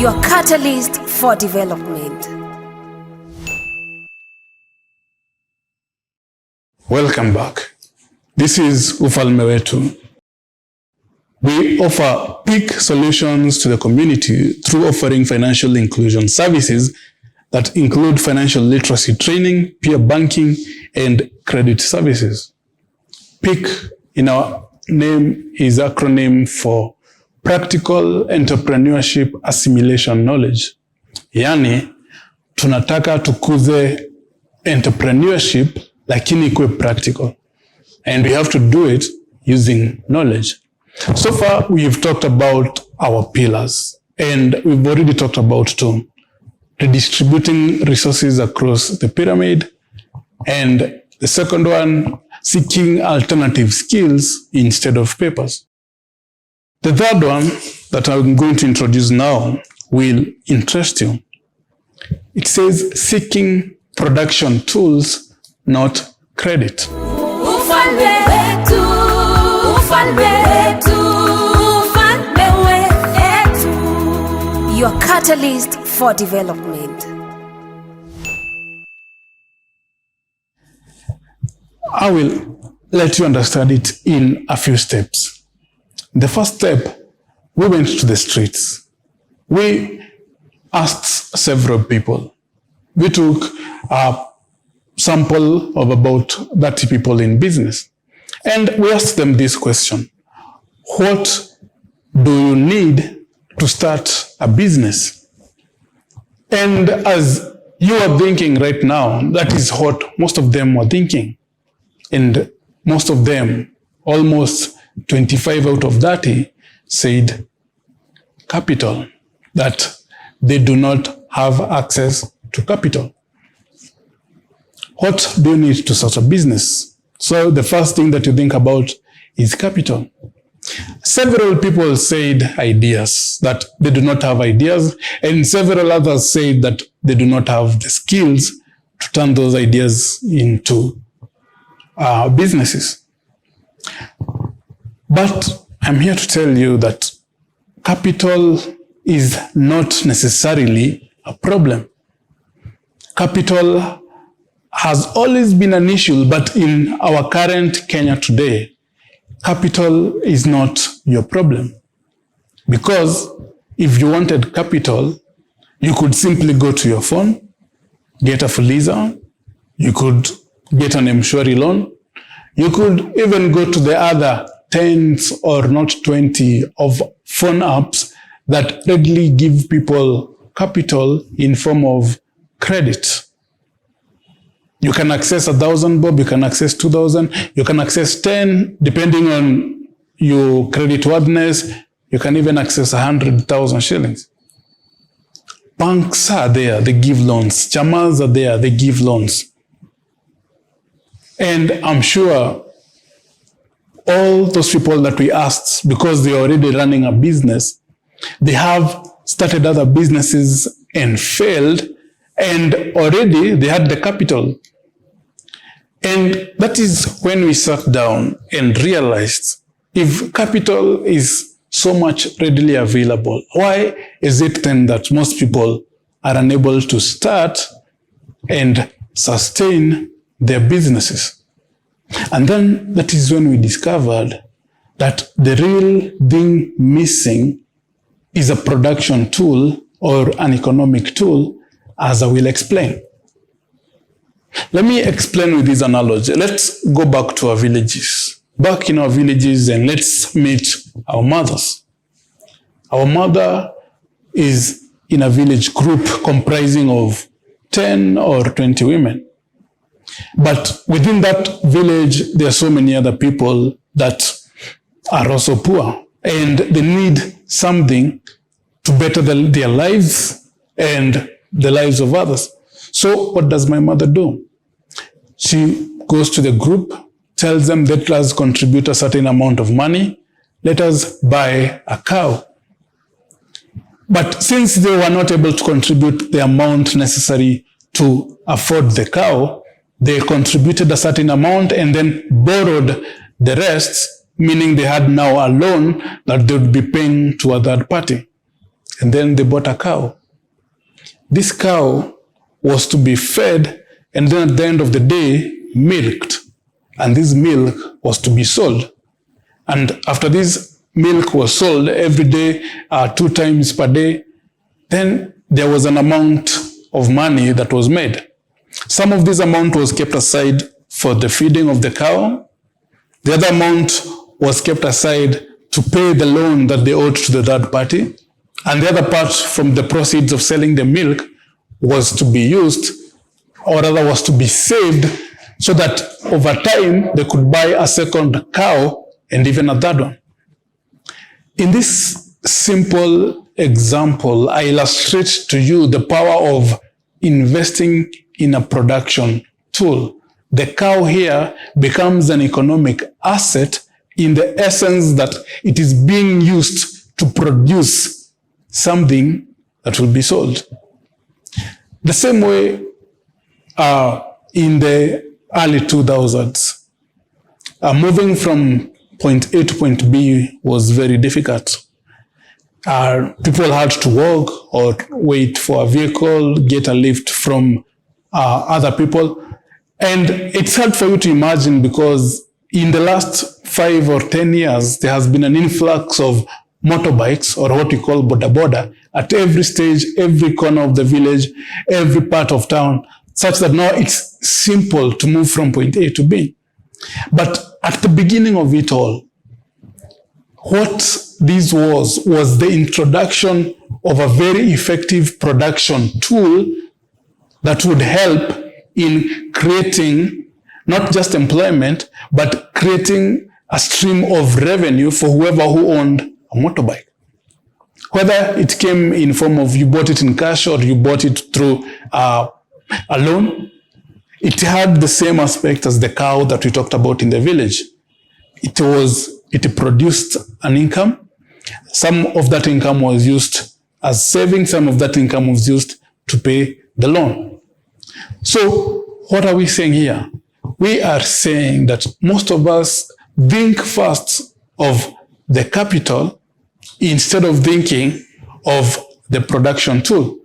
your catalyst for development. Welcome back. This is UFALME WETU. We offer peak solutions to the community through offering financial inclusion services that include financial literacy training, peer banking, and credit services. PEAK in our name is acronym for Practical Entrepreneurship Assimilation Knowledge. Yani, tunataka tukuze entrepreneurship lakini ikuwe practical. And we have to do it using knowledge. So far, we've talked about our pillars, and we've already talked about two: redistributing resources across the pyramid, and the second one, seeking alternative skills instead of papers. The third one that I'm going to introduce now will interest you. It says seeking production tools, not credit. UFALME WETU, UFALME WETU, UFALME WETU, your catalyst for development. I will let you understand it in a few steps. The first step, we went to the streets. We asked several people. We took a sample of about 30 people in business. And we asked them this question: what do you need to start a business? And as you are thinking right now, that is what most of them were thinking. And most of them, almost 25 out of 30, said capital, that they do not have access to capital. What do you need to start a business? So the first thing that you think about is capital. Several people said ideas, that they do not have ideas, and several others said that they do not have the skills to turn those ideas into businesses. But I'm here to tell you that capital is not necessarily a problem. Capital has always been an issue, but in our current Kenya today, capital is not your problem. Because if you wanted capital, you could simply go to your phone, get a Fuliza, you could get an M-Shwari loan, you could even go to the other tens or not 20 of phone apps that readily give people capital in form of credit. You can access 1,000 bob, you can access 2,000, you can access 10, depending on your credit worthiness, you can even access 100,000 shillings. Banks are there, they give loans. Chamas are there, they give loans. And I'm sure all those people that we asked, because they're already running a business, they have started other businesses and failed, and already they had the capital. And that is when we sat down and realized, if capital is so much readily available, why is it then that most people are unable to start and sustain their businesses? And then that is when we discovered that the real thing missing is a production tool or an economic tool, as I will explain. Let me explain with this analogy. Let's go back to our villages. Back in our villages, and let's meet our mothers. Our mother is in a village group comprising of 10 or 20 women. But within that village, there are so many other people that are also poor, and they need something to better their lives and the lives of others. So what does my mother do? She goes to the group, tells them, let us contribute a certain amount of money, let us buy a cow. But since they were not able to contribute the amount necessary to afford the cow, they contributed a certain amount and then borrowed the rest, meaning they had now a loan that they would be paying to a third party. and then they bought a cow. This cow was to be fed and then at the end of the day, milked. And this milk was to be sold. And after this milk was sold every day, 2 times per day, then there was an amount of money that was made. Some of this amount was kept aside for the feeding of the cow. The other amount was kept aside to pay the loan that they owed to the third party. And the other part from the proceeds of selling the milk was to be used, or rather was to be saved, so that over time they could buy a second cow and even a third one. In this simple example, I illustrate to you the power of investing in a production tool. The cow here becomes an economic asset in the essence that it is being used to produce something that will be sold. The same way in the early 2000s, moving from point A to point B was very difficult. People had to walk or wait for a vehicle, get a lift from other people. And it's hard for you to imagine because in the last 5 or 10 years, there has been an influx of motorbikes, or what we call boda, at every stage, every corner of the village, every part of town, such that now it's simple to move from point A to B. But at the beginning of it all, what this was the introduction of a very effective production tool that would help in creating not just employment, but creating a stream of revenue for whoever who owned a motorbike. Whether it came in form of you bought it in cash or you bought it through a loan, it had the same aspect as the cow that we talked about in the village. It produced an income. Some of that income was used as savings, some of that income was used to pay the loan. So what are we saying here? We are saying that most of us think first of the capital instead of thinking of the production tool.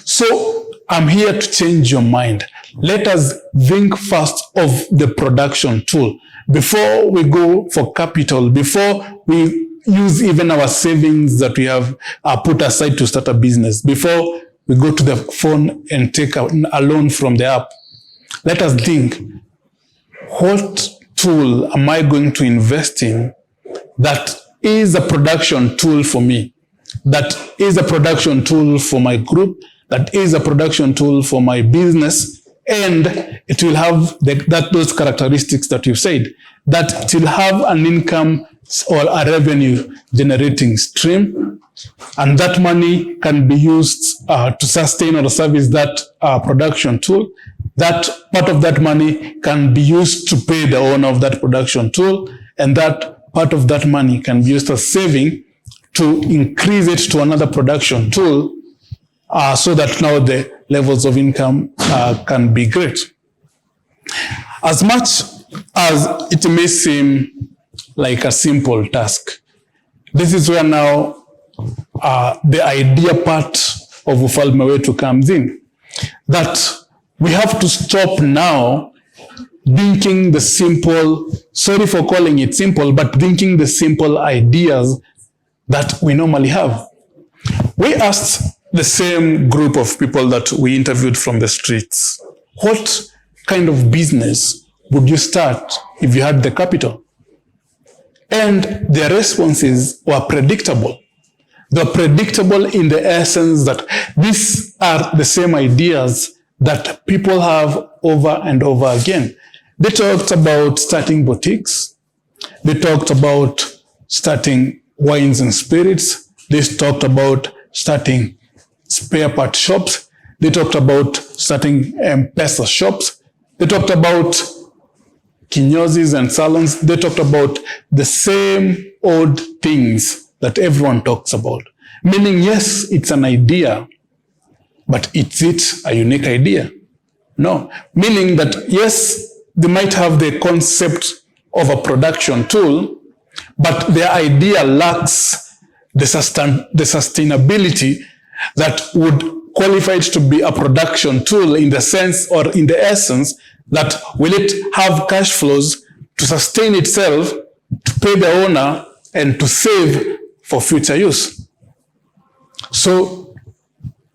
So I'm here to change your mind. Let us think first of the production tool before we go for capital, before we use even our savings that we have put aside to start a business, before we go to the phone and take a loan from the app. Let us think, what tool am I going to invest in that is a production tool for me, that is a production tool for my group, that is a production tool for my business, and it will have those characteristics that you said, that it will have an income or a revenue generating stream, and that money can be used to sustain or service that production tool. That part of that money can be used to pay the owner of that production tool, and that part of that money can be used as saving to increase it to another production tool, so that now the levels of income can be great. As much as it may seem like a simple task, this is where now the idea part of UFALME WETU comes in. That we have to stop now thinking the simple, sorry for calling it simple, but thinking the simple ideas that we normally have. We asked the same group of people that we interviewed from the streets, what kind of business would you start if you had the capital? And their responses were predictable. They were predictable in the essence that these are the same ideas that people have over and over again. They talked about starting boutiques. They talked about starting wines and spirits. They talked about starting spare part shops. They talked about starting M-Pesa shops. They talked about kinyozis and salons. They talked about the same old things that everyone talks about. Meaning, yes, it's an idea, but is it a unique idea? No. Meaning that, yes, they might have the concept of a production tool, but their idea lacks the sustainability that would qualify it to be a production tool in the sense or in the essence that will it have cash flows to sustain itself, to pay the owner, and to save for future use. So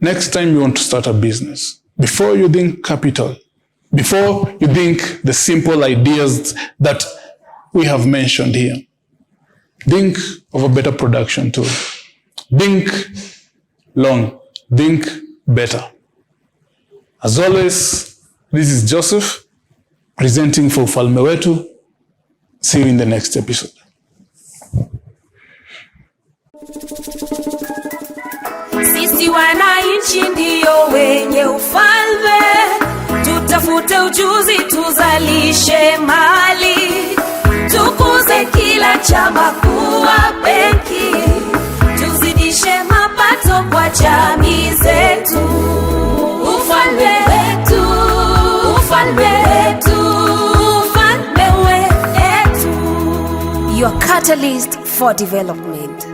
next time you want to start a business, before you think capital, before you think the simple ideas that we have mentioned here, think of a better production tool. Think long, think better. As always, this is Joseph presenting for UFALME WETU. See you in the next episode. Sisi wananchi ndio wenye ufalme, tutafute ujuzi, tuzalishe mali, tukuze kila chama, kuwa benki, tuzidishe mapato kwa jamii zetu. Ufalme wetu, ufalme wetu, ufalme wetu. Your catalyst for development.